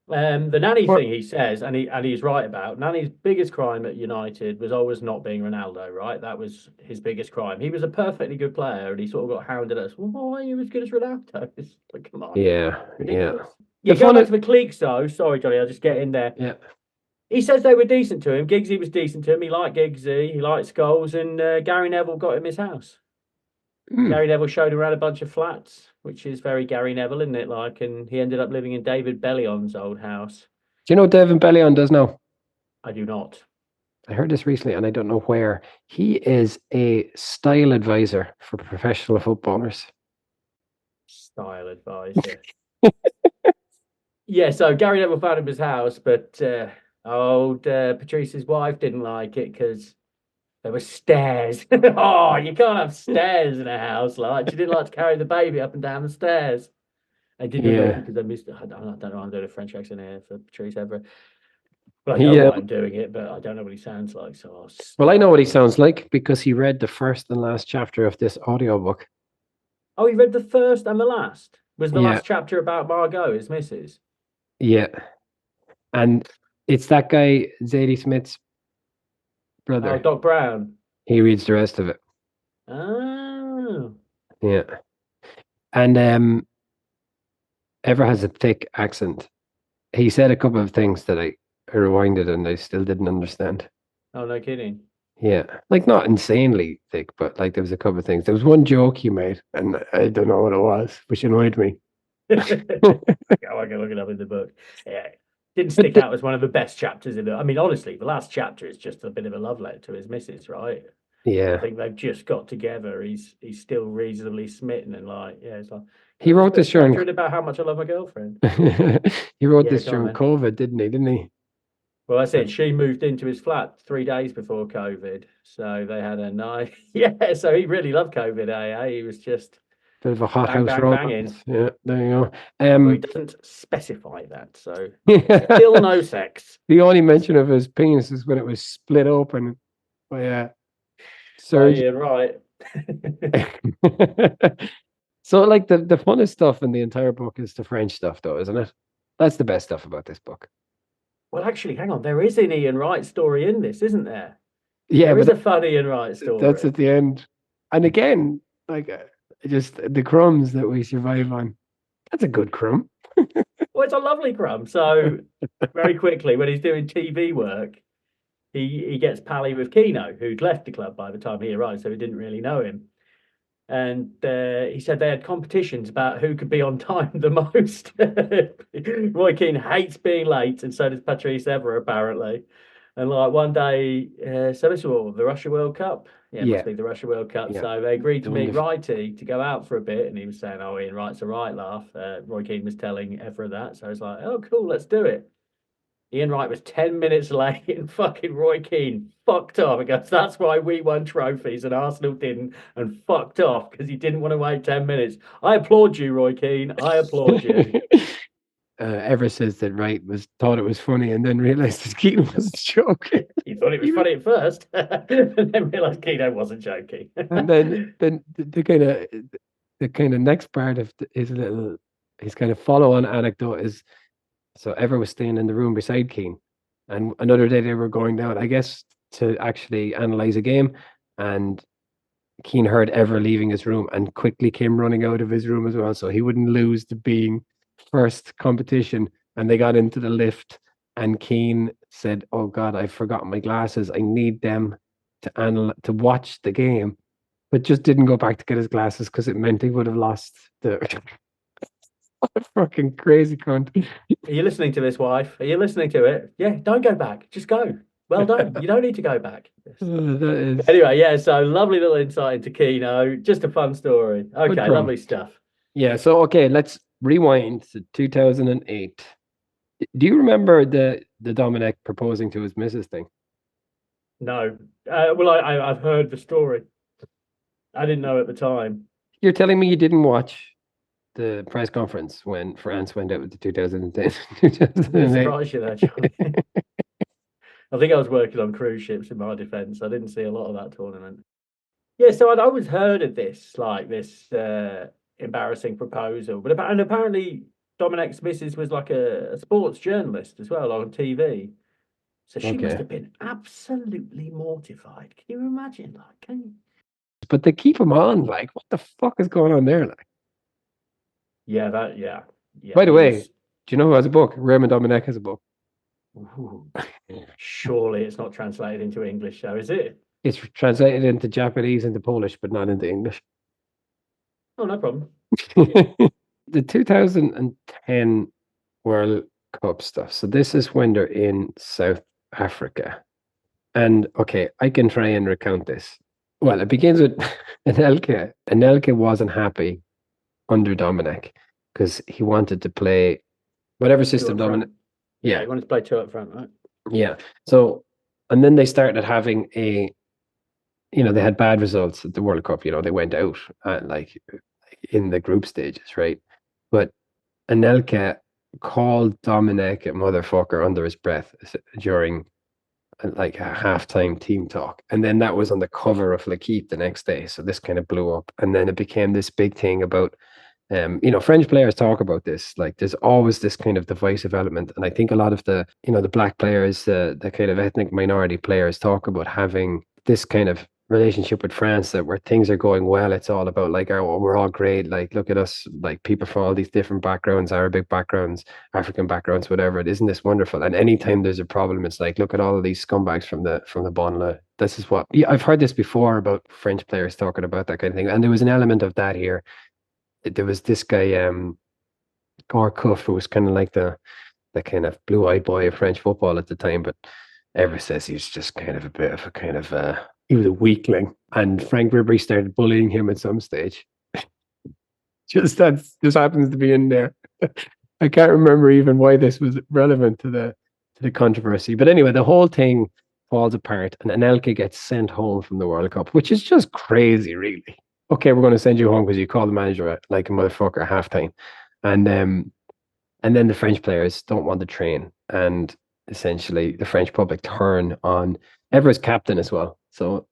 Nani thing, he says, and he's right about, Nani's biggest crime at United was always not being Ronaldo, right? That was his biggest crime. He was a perfectly good player, and he sort of got hounded at us. Well, why are you as good as Ronaldo? It's like, come on. Yeah, ridiculous. Yeah. Going back to the cliques, though. Sorry, Johnny, I'll just get in there. Yeah. He says they were decent to him. Giggsy was decent to him. He liked Giggsy. He liked Scholes, and Gary Neville got him his house. Gary Neville showed him around a bunch of flats, which is very Gary Neville, isn't it? Like, and he ended up living in David Bellion's old house. Do you know what David Bellion does now? I do not. I heard this recently, and I don't know where. He is a style advisor for professional footballers. Style advisor. Yeah, so Gary Neville found him his house, but old Patrice's wife didn't like it because there were stairs. Oh, you can't have stairs in a house. Like, she didn't like to carry the baby up and down the stairs. I didn't know because I missed. I don't know. I'm doing a French accent here for Patrice Evra. Well, I know why I'm doing it, but I don't know what he sounds like. So well, I know what he sounds like because he read the first and last chapter of this audiobook. Oh, you read the first and the last? Was the Yeah, last chapter about Margot, his missus? yeah. And it's that guy, Zadie Smith's Oh, brother. Doc Brown. He reads the rest of it. Oh. Yeah. And Ever has a thick accent. He said a couple of things that I rewinded and I still didn't understand. Oh, no kidding. Yeah. Like not insanely thick, but like there was a couple of things. There was one joke he made, and I don't know what it was, which annoyed me. Oh, I can look it up in the book. Yeah. Didn't stick out as one of the best chapters in it. I mean, honestly, the last chapter is just a bit of a love letter to his missus, right? I Yeah. think they've just got together. He's still reasonably smitten and like, yeah, it's like He wrote this during chapter in about how much I love my girlfriend. he wrote Yeah, this go on, during man. COVID, didn't he? Well, that's it. She moved into his flat 3 days before COVID, so they had a nice. Yeah, so he really loved COVID. He was just Bit of a hot bang, house bang, banging. romance. Yeah, there you Well, he go. doesn't specify that, so still no sex. The only mention of his penis is when it was split open by Oh, surgeon. yeah, right. So, like the funnest stuff in the entire book is the French stuff, though, isn't it? That's the best stuff about this book. Well, actually, hang on. There is an Ian Wright story in this, isn't there? Yeah, There is but a funny Ian Wright that's story. at the end. And again, like just the crumbs that we survive on. That's a good crumb. Well, it's a lovely crumb. So very quickly, when he's doing TV work, he gets pally with Keno, who'd left the club by the time he arrived, so he didn't really know him. And he said they had competitions about who could be on time the most. Roy Keane hates being late, and so does Patrice Evra, apparently. And like one day, so this was the Russia World Cup. Yeah, it Yeah, must be the Russia World Cup. yeah. So they agreed The to one meet the Righty to go out for a bit, and he was saying, "Oh, Ian Wright's a right laugh." Roy Keane was telling Evra that, so I was like, "Oh, cool, let's do it." Ian Wright was 10 minutes late and fucking Roy Keane fucked off. He goes, that's why we won trophies and Arsenal didn't, and fucked off because he didn't want to wait 10 minutes. I applaud you, Roy Keane. I applaud you. Ever says that Wright thought it was funny and then realized that Keaton was joking. He thought it was funny at first, and then realized Keane wasn't joking. And then the kind of next part of his kind of follow-on anecdote is, so Ever was staying in the room beside Keane, and another day they were going down, I guess, to actually analyze a game, and Keane heard Ever leaving his room and quickly came running out of his room as well, so he wouldn't lose the being first competition. And they got into the lift, and Keane said, "Oh God, I've forgotten my glasses. I need them to watch the game," but just didn't go back to get his glasses because it meant he would have lost the. What a fucking crazy cunt. Are you listening to this, wife? Are you listening to it? Yeah, don't go back. Just go. Well done. You don't need to go back. That is Anyway, yeah, so lovely little insight into Keno. Just a fun story. good Okay, crumb. lovely stuff. Yeah, so okay, let's rewind to 2008. Do you remember the Dominic proposing to his missus thing? No. Well, I've heard the story. I didn't know at the time. You're telling me you didn't watch the press conference when France went out with the 2010, I'm 2008? surprised you there, Johnny. I think I was working on cruise ships in my defence. I didn't see a lot of that tournament. Yeah, so I'd always heard of this, like this embarrassing proposal. But apparently Dominic's missus was like a sports journalist as well on TV. So she must Okay. have been absolutely mortified. Can you imagine? Like, can you? But they keep him on. Like, what the fuck is going on there? Like, Yeah, yeah. by the he way, was- do you know who has a book? Raymond Dominic has a book. Ooh, surely it's not translated into English, though, is it? It's translated into Japanese, into Polish, but not into English. Oh, no problem. The 2010 World Cup stuff. So this is when they're in South Africa. And okay, I can try and recount this. Well, it begins with Anelka. Anelka wasn't happy under Dominic because he wanted to play whatever system Dominic. Yeah, he wanted to play two up front, right? Yeah. So, and then they started having they had bad results at the World Cup. They went out like in the group stages, right? But Anelka called Dominic a motherfucker under his breath during like a halftime team talk. And then that was on the cover of L'Equipe the next day. So this kind of blew up. And then it became this big thing about, French players talk about this. Like there's always this kind of divisive element. And I think a lot of the black players, the kind of ethnic minority players talk about having this kind of relationship with France that where things are going well, it's all about like, oh, we're all great. Like, look at us, like people from all these different backgrounds, Arabic backgrounds, African backgrounds, whatever. Isn't this wonderful? And anytime there's a problem, it's like, look at all of these scumbags from the Bonle. This is what, yeah, I've heard this before about French players talking about that kind of thing. And there was an element of that here. There was this guy, Gourcuff, who was kind of like the kind of blue-eyed boy of French football at the time, but Evra says he's just kind of a bit of a kind of he was a weakling, and Frank Ribery started bullying him at some stage. Just happens to be in there. I can't remember even why this was relevant to the controversy, but anyway, the whole thing falls apart, and Anelka gets sent home from the World Cup, which is just crazy, really. Okay, we're going to send you home because you called the manager like a motherfucker at halftime, and then the French players don't want to train, and essentially the French public turn on Evra's captain as well. So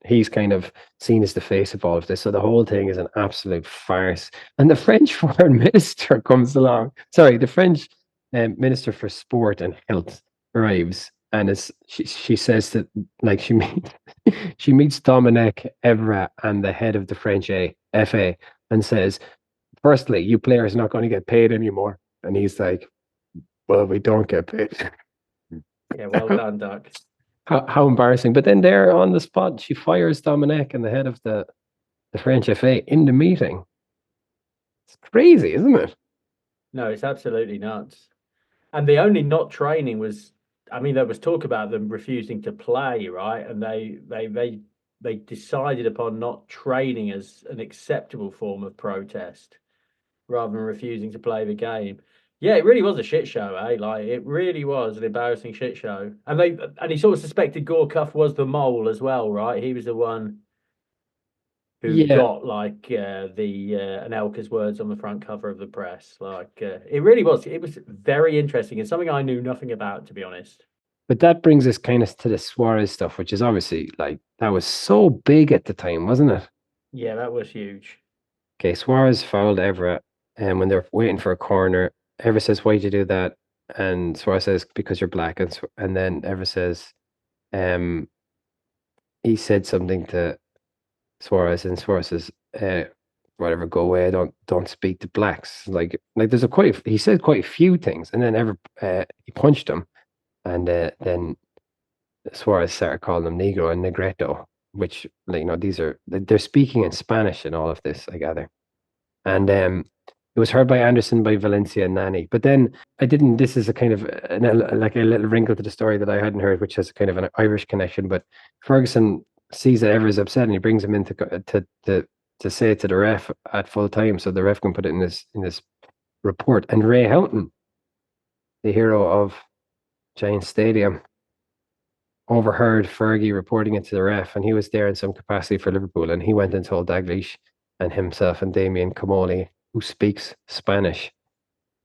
he's kind of seen as the face of all of this. So the whole thing is an absolute farce. And the French foreign minister comes along. Sorry, the French minister for sport and health arrives, and she says that like she meets Dominic Evra and the head of the French FA and says, firstly, you players are not going to get paid anymore. And he's like, well, we don't get paid. Yeah, well done, Doug. How embarrassing. But then there on the spot, she fires Dominic and the head of the French FA in the meeting. It's crazy, isn't it? No, it's absolutely nuts. And the only not training was, I mean, there was talk about them refusing to play, right? And they decided upon not training as an acceptable form of protest rather than refusing to play the game. Yeah, it really was a shit show, eh? Like it really was an embarrassing shit show. And he sort of suspected Gourcuff was the mole as well, right? He was the one who got like Anelka's words on the front cover of the press. Like it really was. It was very interesting and something I knew nothing about, to be honest. But that brings us kind of to the Suarez stuff, which is obviously like that was so big at the time, wasn't it? Yeah, that was huge. Okay, Suarez fouled Evra, and when they're waiting for a corner, Evra says, "Why'd you do that?" And Suarez says, "Because you're black." And then Evra says, he said something to Suarez, and Suarez says, "Whatever, go away. Don't speak to blacks." Like there's he said quite a few things, and then Evra he punched him, and then Suarez started calling them Negro and Negreto, which they're speaking in Spanish in all of this, I gather. And it was heard by Anderson, by Valencia and Nani. But then this is a kind of like a little wrinkle to the story that I hadn't heard, which has kind of an Irish connection. But Ferguson sees that Evra's upset and he brings him in to say it to the ref at full time, so the ref can put it in this report. And Ray Houghton, the hero of Giant Stadium, overheard Fergie reporting it to the ref, and he was there in some capacity for Liverpool, and he went and told Dalglish, and himself and Damien Comolli, who speaks Spanish,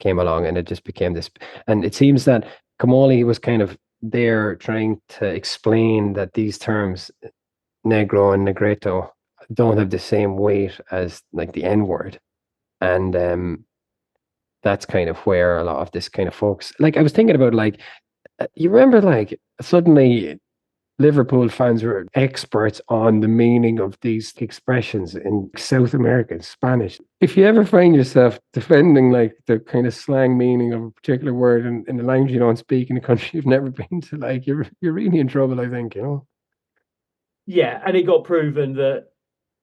came along, and it just became this. And it seems that Comolli was kind of there trying to explain that these terms, negro and negreto, don't have the same weight as like the N-word. And that's kind of where a lot of this kind of folks, like I was thinking about, like, you remember, like, suddenly Liverpool fans were experts on the meaning of these expressions in South American Spanish. If you ever find yourself defending like the kind of slang meaning of a particular word in a language you don't speak in a country you've never been to, like you're really in trouble, I think, Yeah, and it got proven that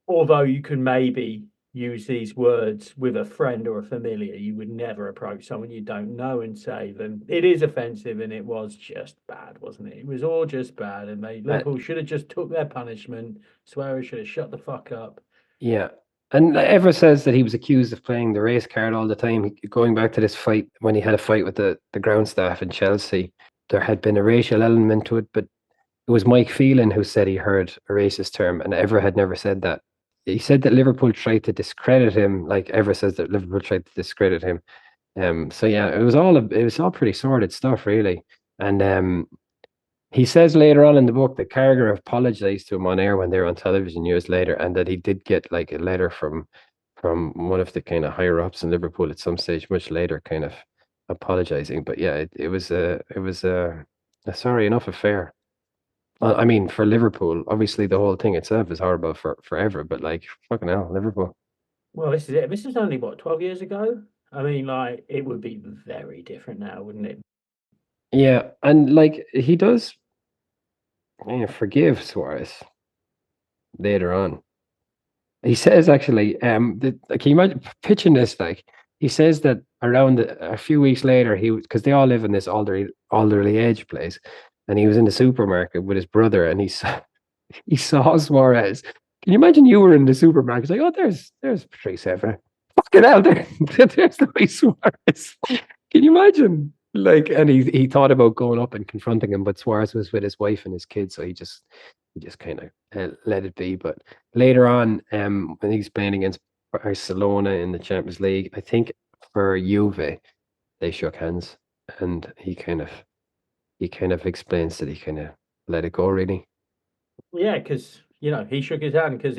although you can maybe use these words with a friend or a familiar, you would never approach someone you don't know and say them. It is offensive, and it was just bad, wasn't it? It was all just bad, and Liverpool should have just took their punishment. Suarez should have shut the fuck up. Yeah. And Evra says that he was accused of playing the race card all the time. Going back to this fight, when he had a fight with the ground staff in Chelsea, there had been a racial element to it, but it was Mike Phelan who said he heard a racist term, and Evra had never said that. He said that Liverpool tried to discredit him, like Evra says that Liverpool tried to discredit him. So yeah, it was all pretty sordid stuff, really. And He says later on in the book that Carragher apologized to him on air when they were on television years later, and that he did get like a letter from one of the kind of higher ups in Liverpool at some stage, much later, kind of apologizing. But yeah, it was a sorry enough affair. I mean, for Liverpool, obviously the whole thing itself is horrible forever, but like fucking hell, Liverpool. Well, this is it. This was only what, 12 years ago? I mean, like, it would be very different now, wouldn't it? Yeah, and like he does, forgive Suarez later on. He says actually, can you imagine pitching this? Like he says that around a few weeks later, because they all live in this elderly age place, and he was in the supermarket with his brother, and he saw Suarez. Can you imagine you were in the supermarket? It's like, oh, there's Patrice Evra. Fucking hell, there's the way Suarez. Can you imagine? Like, and he thought about going up and confronting him, but Suarez was with his wife and his kids, so he just kind of let it be. But later on, when he's playing against Barcelona in the Champions League, I think for Juve, they shook hands, and he kind of explains that he kind of let it go, really. Yeah, because, he shook his hand because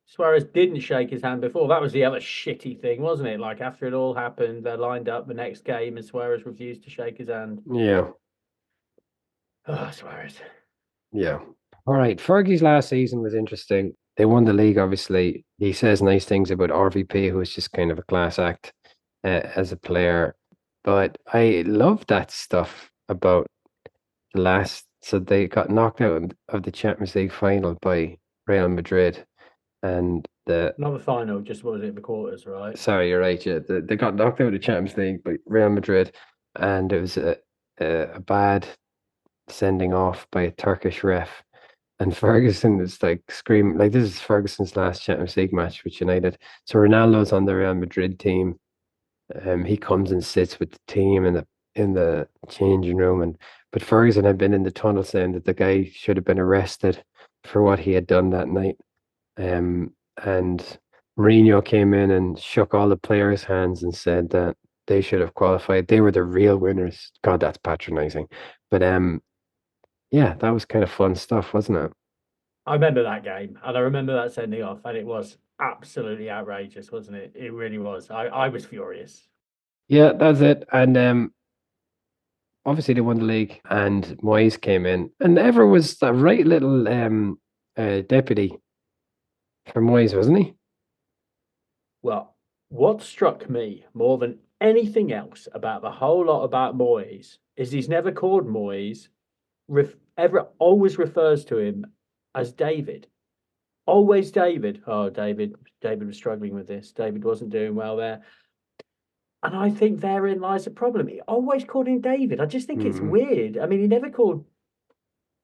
Suarez didn't shake his hand before. That was the other shitty thing, wasn't it? Like, after it all happened, they lined up the next game and Suarez refused to shake his hand. Yeah. Oh, Suarez. Yeah. All right. Fergie's last season was interesting. They won the league, obviously. He says nice things about RVP, who was just kind of a class act as a player. But I love that stuff about the last. So they got knocked out of the Champions League final by Real Madrid. And Not the final, just what was it, the quarters, right? sorry, you're right. Yeah, they got knocked out of the Champions League by Real Madrid. And it was a bad sending off by a Turkish ref. And Ferguson is like screaming, like this is Ferguson's last Champions League match with United. So Ronaldo's on the Real Madrid team. He comes and sits with the team in the changing room, but Ferguson had been in the tunnel saying that the guy should have been arrested for what he had done that night. And Mourinho came in and shook all the players' hands and said that they should have qualified. They were the real winners. God, that's patronizing. But yeah, that was kind of fun stuff, wasn't it? I remember that game, and I remember that sending off, and it was absolutely outrageous, wasn't it? It really was. I was furious. Yeah, that's it. And obviously they won the league, and Moyes came in, and Ever was the right little deputy for Moyes, wasn't he? Well, what struck me more than anything else about the whole lot about Moyes is he's never called Moyes. Ever always refers to him as David. Always David. Oh, David. David was struggling with this. David wasn't doing well there. And I think therein lies the problem. He always called him David. I just think it's weird. I mean, he never called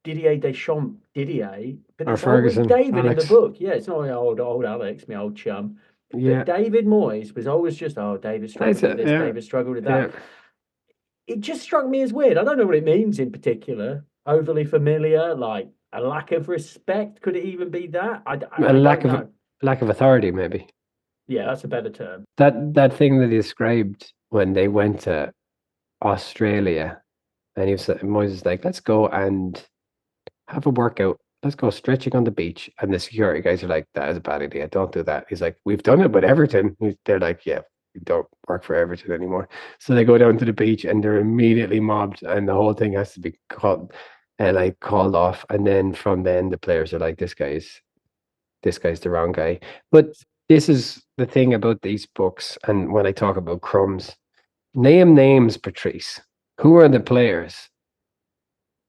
Didier Deschamps Didier, but Or it's always Ferguson, David in the Alex. book. Yeah, it's not old Alex, my old chum. Yeah, But David Moyes was always just, David struggled with this, yeah, David struggled with yeah. that. It just struck me as weird. I don't know what it means in particular. Overly familiar, like a lack of respect. Could it even be that? I A lack don't of know. lack of authority, maybe. Yeah, that's a better term. That thing that he described when they went to Australia, and Moyes was like, "Let's go and have a workout. Let's go stretching on the beach." And the security guys are like, "That is a bad idea. Don't do that." He's like, "We've done it with Everton." They're like, "Yeah, we don't work for Everton anymore." So they go down to the beach and they're immediately mobbed, and the whole thing has to be called off. And then from then, the players are like, "This guy's the wrong guy." But this is the thing about these books, and when I talk about crumbs, name names, Patrice. Who are the players?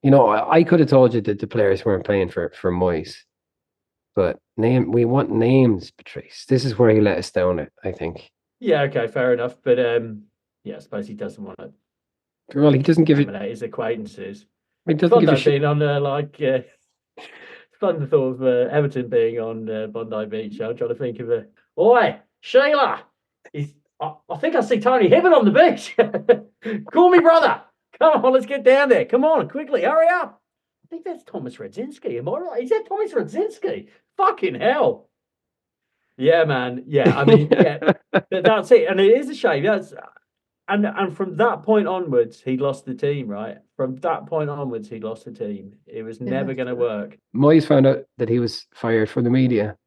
I could have told you that the players weren't playing for Moyes, but we want names, Patrice. This is where he let us down, I think. Yeah, okay, fair enough. But yeah, I suppose he doesn't want to Well, he doesn't give it. contaminate his acquaintances. He It's doesn't fun give a though shit. being on it's fun the thought of Everton being on Bondi Beach. I'm trying to think of a oi, Sheila. I think I see Tony Hibbert on the beach. Call me brother. Come on, let's get down there. Come on, quickly, hurry up. I think that's Thomas Radzinski. Am I right? Is that Thomas Radzinski? Fucking hell. Yeah, man. Yeah, I mean, yeah, that's it. And it is a shame. And from that point onwards, he'd lost the team, right? From that point onwards, he'd lost the team. It was Yeah. never going to work. Moyes found out that he was fired from the media.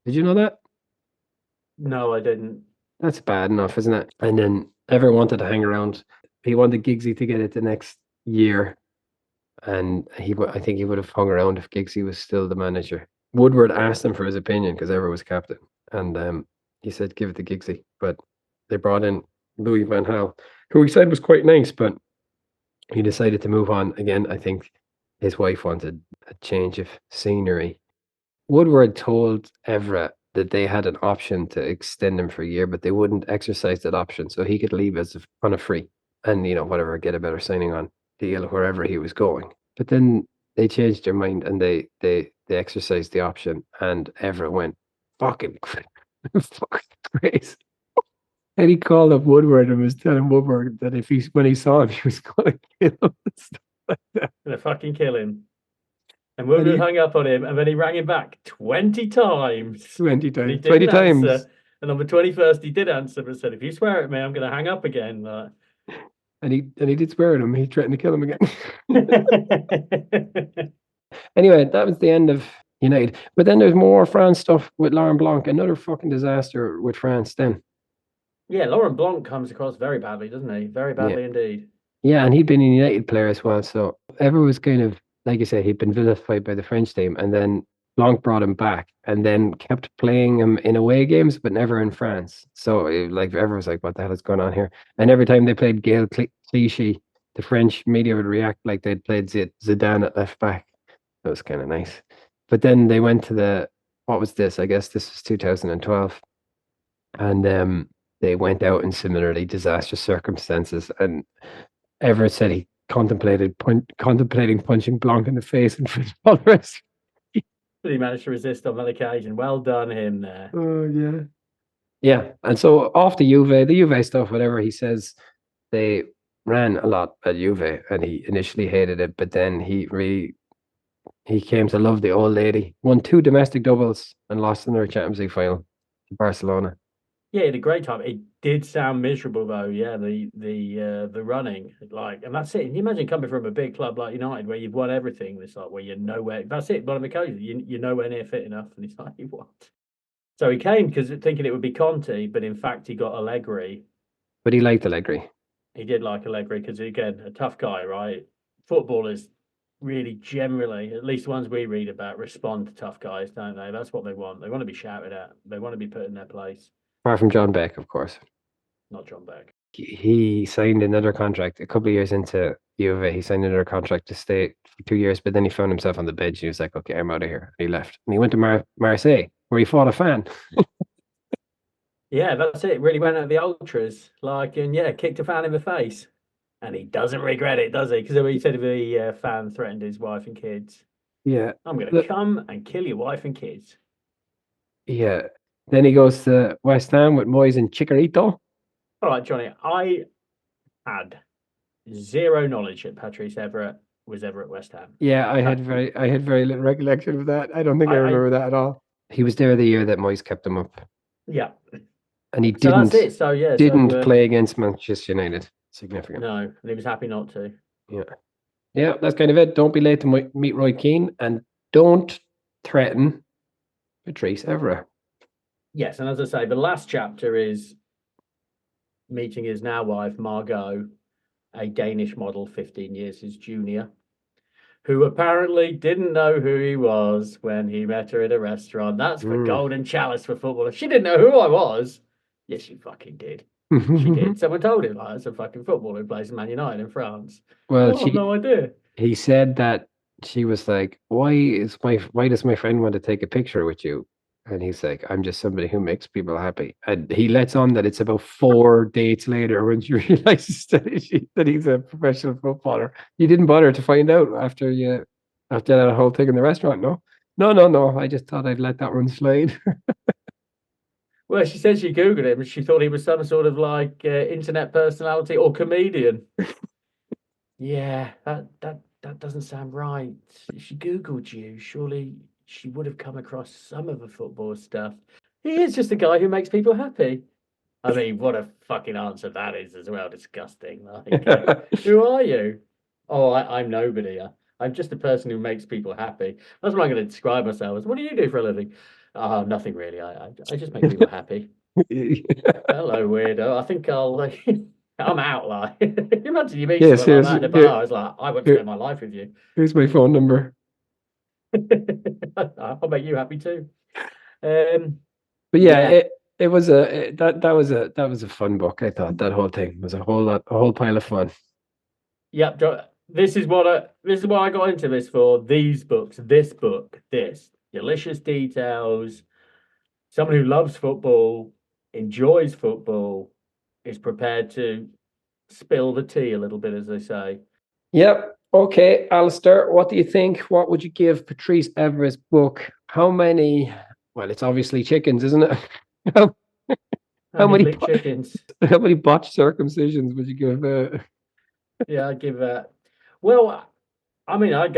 Did you know that? No, I didn't. That's bad enough, isn't it? And then everyone wanted to hang around. He wanted Giggsy to get it the next year, and I think he would have hung around if Giggsy was still the manager. Woodward asked him for his opinion because Evra was captain, and he said give it to Giggsy. But they brought in Louis van Gaal, who he said was quite nice, but he decided to move on again. I think his wife wanted a change of scenery. Woodward told Evra that they had an option to extend him for a year, but they wouldn't exercise that option, so he could leave on a free and whatever, get a better signing on deal wherever he was going. But then they changed their mind and they exercised the option, and Evra went fucking crazy. And he called up Woodward and was telling Woodward that when he saw him, he was going to kill him and stuff like that. Gonna fucking kill him. And Woodward hung up on him, and then he rang him back 20 times. 20 times. And he 20 didn't times. answer. And on the 21st, he did answer and said, if you swear at me, I'm going to hang up again. And he did swear at him. He threatened to kill him again. Anyway, that was the end of United. But then there's more France stuff with Laurent Blanc. Another fucking disaster with France then. Yeah, Laurent Blanc comes across very badly, doesn't he? Very badly indeed. Yeah, and he'd been a United player as well. So Ever was kind of, like you said, he'd been vilified by the French team. And then Blanc brought him back and then kept playing him in away games, but never in France. So everyone was like, what the hell is going on here? And every time they played Gael Clichy, the French media would react like they'd played Zidane at left back. That was kind of nice. But then they went to what was this? I guess this was 2012. And they went out in similarly disastrous circumstances. And Everett said he contemplating punching Blanc in the face in football rest. But he managed to resist on that occasion. Well done him there. Oh, yeah. Yeah. And so off the Juve stuff, whatever he says, they ran a lot at Juve and he initially hated it, but then he came to love the old lady, won 2 domestic doubles and lost in their Champions League final to Barcelona. Yeah, he had a great time. It did sound miserable though. Yeah, the running, and that's it. Can you imagine coming from a big club like United where you've won everything? It's like where you're nowhere. That's it. One of the coaches, you're nowhere near fit enough, and he's like, what? So he came because thinking it would be Conte, but in fact he got Allegri. But he liked Allegri. He did like Allegri because again, a tough guy, right? Footballers really generally, at least ones we read about, respond to tough guys, don't they? That's what they want. They want to be shouted at. They want to be put in their place. Apart from John Beck, of course. Not John Beck. He signed another contract a couple of years into Juve. He signed another contract to stay for 2 years, but then he found himself on the bench. And he was like, okay, I'm out of here. And he left. And he went to Marseille, where he fought a fan. Yeah, that's it. Really went at the ultras, kicked a fan in the face. And he doesn't regret it, does he? Because he said if the fan threatened his wife and kids. Yeah. I'm going to come and kill your wife and kids. Yeah. Then he goes to West Ham with Moyes and Chicharito. All right, Johnny, I had zero knowledge that Patrice Evra was ever at West Ham. Yeah, I had very little recollection of that. I don't think I remember that at all. He was there the year that Moyes kept him up. Yeah. And he didn't play against Manchester United. Significant. No, and he was happy not to. Yeah. Yeah, that's kind of it. Don't be late to meet Roy Keane and don't threaten Patrice Evra. Yes, and as I say, the last chapter is meeting his now wife, Margot, a Danish model 15 years his junior, who apparently didn't know who he was when he met her at a restaurant. That's the golden chalice for footballers. She didn't know who I was. Yes, she fucking did. She did. Someone told him, it's a fucking footballer who plays in Man United in France. Well, I have no idea. He said that she was like, why does my friend want to take a picture with you? And he's like, I'm just somebody who makes people happy. And he lets on that it's about 4 dates later when she realizes that he's a professional footballer. You didn't bother to find out after that whole thing in the restaurant, no? No. I just thought I'd let that one slide. Well, she said she Googled him and she thought he was some sort of internet personality or comedian. Yeah, that doesn't sound right. If she Googled you, surely she would have come across some of the football stuff. He is just a guy who makes people happy. I mean, what a fucking answer that is as well. Disgusting. Like, who are you? Oh, I'm nobody. I'm just a person who makes people happy. That's what I'm going to describe myself as. What do you do for a living? Nothing really. I just make people happy. Hello, weirdo. I think I'll. I'm out. Like, imagine you meet Yeah, someone like that in a seriously. bar. I was like, I want to spend my life with you. Here's my phone number. I'll make you happy too. But yeah, Yeah. it was that was a fun book. I thought that whole thing was a whole pile of fun. Yep. This is what I got into this for. These books, this book, this delicious details. Someone who loves football, enjoys football, is prepared to spill the tea a little bit, as they say. Yep. Okay, Alistair, what do you think? What would you give Patrice Evra's book? How many? Well, it's obviously chickens, isn't it? How How many many lick chickens? how many botched circumcisions would you give? Yeah, I'd give that. Well, I mean, I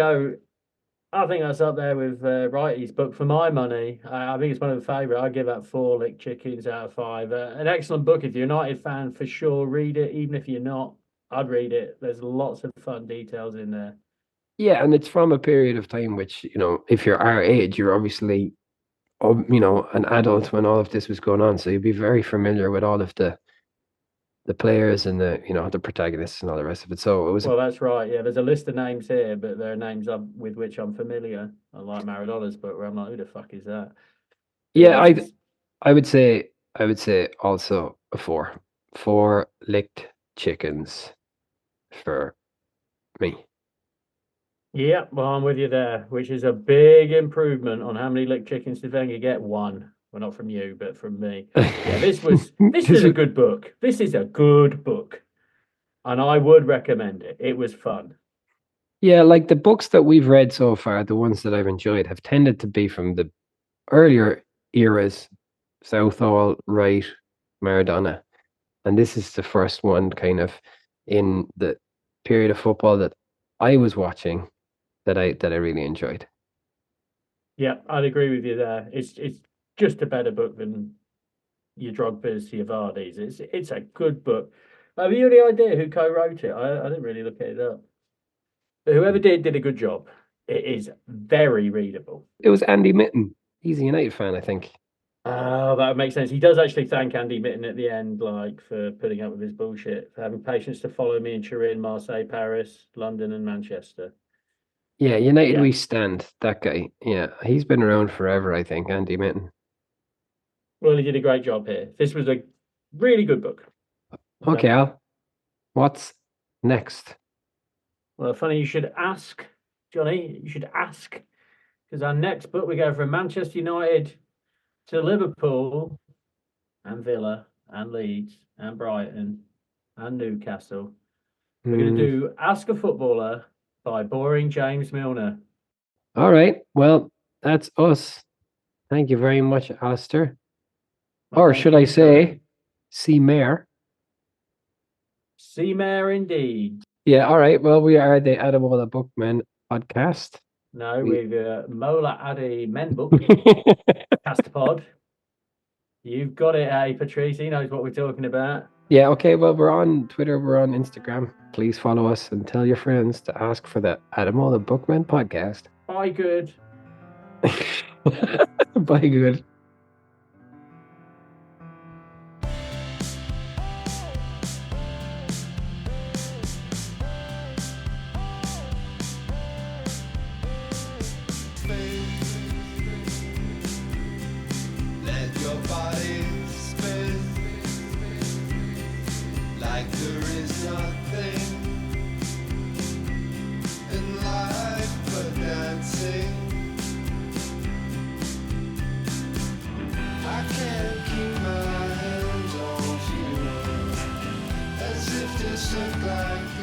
think that's up there with Wrighty's book for my money. I think it's one of the favourite. I'd give that 4 lick chickens out of 5. An excellent book. If you're a United fan, for sure, read it. Even if you're not, I'd read it. There's lots of fun details in there. Yeah, and it's from a period of time which, if you're our age, you're obviously, an adult when all of this was going on. So you'd be very familiar with all of the players and the protagonists and all the rest of it. So it was. Well, that's right. Yeah, there's a list of names here, but there are names with which I'm familiar. Unlike Maradona's book, where I'm like, who the fuck is that? Yeah, I would say also a 4. 4 licked chickens for me. Yeah, well, I'm with you there, which is a big improvement on how many lick chickens did Wenger get? 1. Well, not from you, but from me. Yeah, this is a good book. This is a good book, and I would recommend it. It was fun. Yeah, like the books that we've read so far, the ones that I've enjoyed have tended to be from the earlier eras, Southall, Wright, Maradona. And this is the first one kind of in the period of football that I was watching that I really enjoyed. Yeah, I'd agree with you there. It's just a better book than your Drogba's, your Vardy's. It's a good book. Have you any idea who co-wrote it? I didn't really look it up. But whoever did a good job. It is very readable. It was Andy Mitten. He's a United fan, I think. Oh, that would make sense. He does actually thank Andy Mitten at the end, like for putting up with his bullshit, for having patience to follow me in Turin, Marseille, Paris, London, and Manchester. Yeah, United Yeah. we stand. That guy. Yeah, he's been around forever, I think, Andy Mitten. Well, he did a great job here. This was a really good book. Okay, Al. What's next? Well, funny you should ask, Johnny. You should ask, because our next book we go from Manchester United to Liverpool and Villa and Leeds and Brighton and Newcastle. We're going to do Ask a Footballer by Boring James Milner. All right. Well, that's us. Thank you very much, Alistair. Well, or should I say, see Mayor? See Mayor indeed. Yeah, all right. Well, we are the Adamola Bookman podcast. No, we're Mola Adi Men Book Cast Pod. You've got it, eh, Patrice? He knows what we're talking about. Yeah, okay. Well, we're on Twitter, we're on Instagram. Please follow us and tell your friends to ask for the Adamola Bookman podcast. Bye, good. Bye, good. Let your body spin like there is nothing in life but dancing. I can't keep my hands off you, as if this looked like